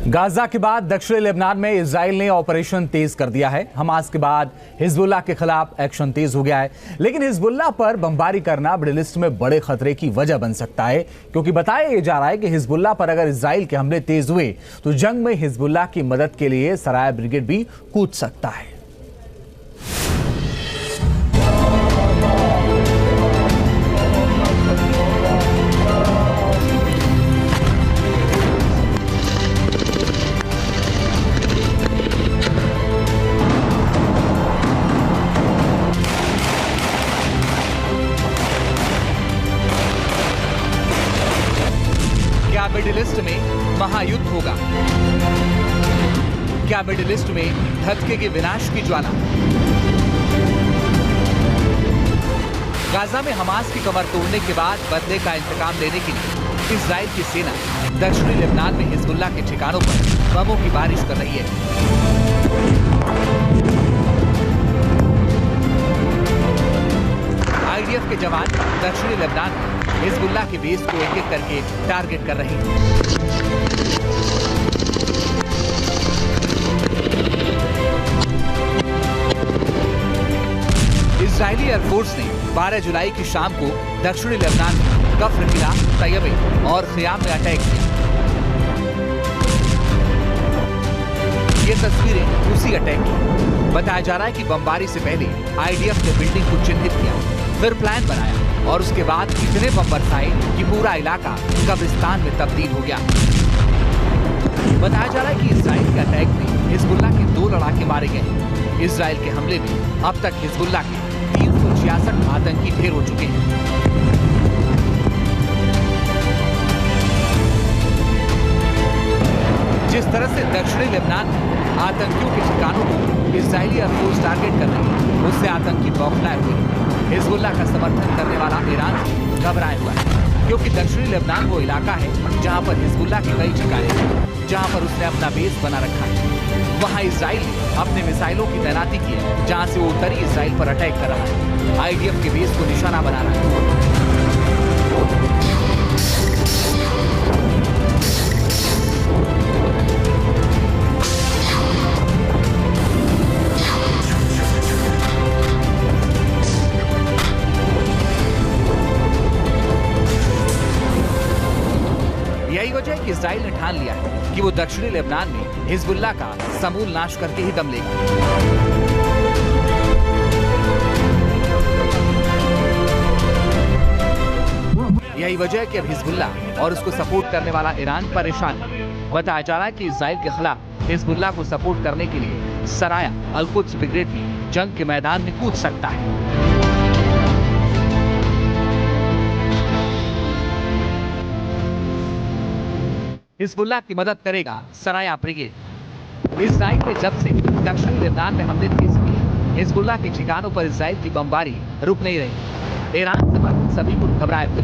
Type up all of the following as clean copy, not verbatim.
Gaza के बाद दक्षिणी लेबनान में इजराइल ने ऑपरेशन तेज कर दिया है। हमास के बाद हिजबुल्लाह के खिलाफ एक्शन तेज हो गया है, लेकिन हिजबुल्लाह पर बमबारी करना मिडिल लिस्ट में बड़े खतरे की वजह बन सकता है, क्योंकि बताया जा रहा है कि हिजबुल्लाह पर अगर इजराइल के हमले तेज हुए तो जंग में हिजबुल्लाह की मदद के लिए सराया ब्रिगेड भी कूद सकता है। क्या मिडिल ईस्ट में महायुद्ध होगा? क्या मिडिल ईस्ट में धधकेगी विनाश की ज्वाला? गाजा में हमास की कमर तोड़ने के बाद बदले का इंतकाम लेने के लिए इजराइल की सेना दक्षिणी लेबनान में हिजबुल्लाह के ठिकानों पर बमों की बारिश कर रही है। आईडीएफ के जवान दक्षिणी लेबनान में हिजबुल्लाह के बेस को एक एक करके टारगेट कर रहे हैं। इजरायली एयरफोर्स ने 12 जुलाई की शाम को दक्षिणी लेबनान में कफ्र किला, तैयबे और खियाम में अटैक किया। ये तस्वीरें उसी अटैक की। बताया जा रहा है कि बमबारी से पहले आईडीएफ ने बिल्डिंग को चिन्हित किया, फिर प्लान बनाया और उसके बाद इतने बम बरसाए कि पूरा इलाका कब्रिस्तान में तब्दील हो गया। बताया जा रहा है कि इजराइल के अटैक में हिजबुल्लाह के 2 लड़ाके मारे गए। इजराइल के हमले में अब तक हिजबुल्लाह के 366 आतंकी ढेर हो चुके हैं। जिस तरह से दक्षिणी लेबनान में आतंकियों के ठिकानों को इजरायली एयरफोर्स टारगेट कर रही है, उससे आतंकी बौखलाए हुए हैं। हिजबुल्लाह का समर्थन करने वाला ईरान घबराया हुआ है, क्योंकि दक्षिणी लेबनान वो इलाका है जहां पर हिजबुल्लाह के कई ठिकाने हैं, जहां पर उसने अपना बेस बना रखा है। वहां इजराइल ने अपने मिसाइलों की तैनाती की है, जहां से वो उत्तरी इजराइल पर अटैक कर रहा है, आईडीएफ के बेस को निशाना बना रहा है। यही वजह है कि इजराइल ने ठान लिया है कि वो दक्षिणी लेबनान में हिजबुल्लाह का समूल नाश करके ही दम लेगा। यही वजह है कि अब हिजबुल्लाह और उसको सपोर्ट करने वाला ईरान परेशान है। बताया जा रहा है कि इजराइल के खिलाफ हिजबुल्लाह को सपोर्ट करने के लिए सराया अल-कुद्स ब्रिगेड भी जंग के मैदान में कूद सकता है। हिजबुल्लाह की मदद करेगा सराया ब्रिगेड। इजराइल ने जब से दक्षिणी लेबनान में हमले तेज किए, हिजबुल्लाह के ठिकानों पर इजराइल की बमबारी रुक नहीं रही। ईरान से सभी को घबराए हुए।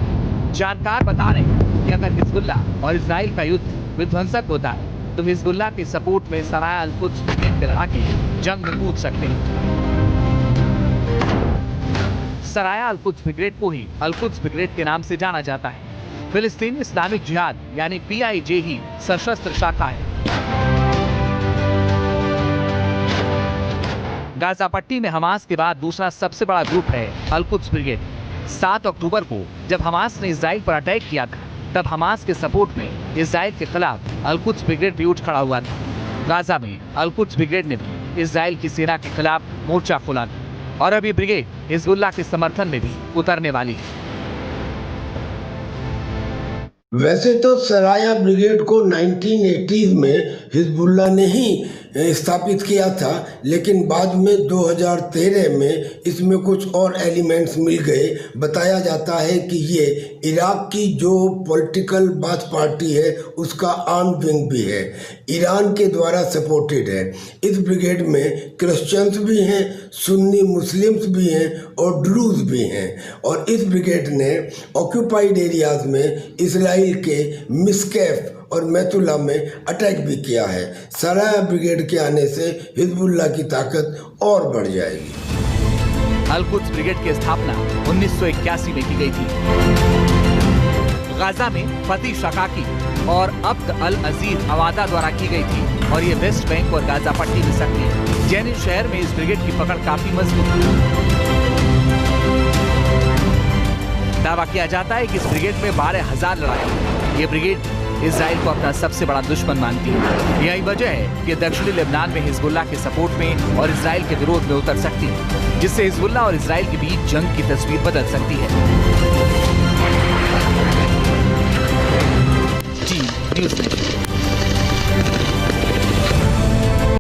जानकार बता रहे हैं कि अगर हिजबुल्लाह और इजराइल का युद्ध विध्वंसक होता है तो हिजबुल्लाह के सपोर्ट में सराया अल-कुद्स ब्रिगेड के लड़ाके जंग में कूद सकते हैं। सराया अल-कुद्स ब्रिगेड को ही अल-कुद्स ब्रिगेड के नाम से जाना जाता है। फिलिस्तीनी इस्लामिक जिहाद यानी PIJ ही सशस्त्र शाखा है। गाजा पट्टी में हमास के बाद दूसरा सबसे बड़ा ग्रुप है अल-कुद्स ब्रिगेड। 7 अक्टूबर को जब हमास ने इजराइल पर अटैक किया था, तब हमास के सपोर्ट में इजराइल के खिलाफ अल-कुद्स ब्रिगेड भी उठ खड़ा हुआ था। गाजा में अल-कुद्स ब्रिगेड ने भी इजराइल की सेना के खिलाफ मोर्चा खोला था और अब ये ब्रिगेड हिजबुल्लाह के समर्थन में भी उतरने वाली है। वैसे तो सराया ब्रिगेड को 1980s में हिजबुल्लाह ने ही स्थापित किया था, लेकिन बाद में 2013 में इसमें कुछ और एलिमेंट्स मिल गए। बताया जाता है कि ये इराक की जो पॉलिटिकल बाथ पार्टी है उसका आर्म विंग भी है, ईरान के द्वारा सपोर्टेड है। इस ब्रिगेड में क्रिश्चियंस भी हैं, सुन्नी मुस्लिम्स भी हैं और ड्रूज भी हैं। और इस ब्रिगेड ने ऑक्यूपाइड एरियाज में इसराइल के मिस्केफ और मैतुला में अटैक भी किया है। सराया ब्रिगेड के आने से हिजबुल्लाह की ताकत और बढ़ जाएगी। अल-कुद्स ब्रिगेड की स्थापना 1981 में की गई थी। गाजा में फती शकाकी और अब्द अल अजीज अवादा द्वारा की गई थी और ये वेस्ट बैंक और गाजा पट्टी में सक्रिय। जेनिन शहर में इस ब्रिगेड की पकड़ काफी मजबूत है। दावा किया जाता है कि इस ब्रिगेड में 12,000 लड़ाकू हैं। ये ब्रिगेड इजराइल को अपना सबसे बड़ा दुश्मन मानती है। यही वजह है कि दक्षिणी लेबनान में हिजबुल्लाह के सपोर्ट में और इजराइल के विरोध में उतर सकती है, जिससे हिजबुल्लाह और इजराइल के बीच जंग की तस्वीर बदल सकती है। T news nation.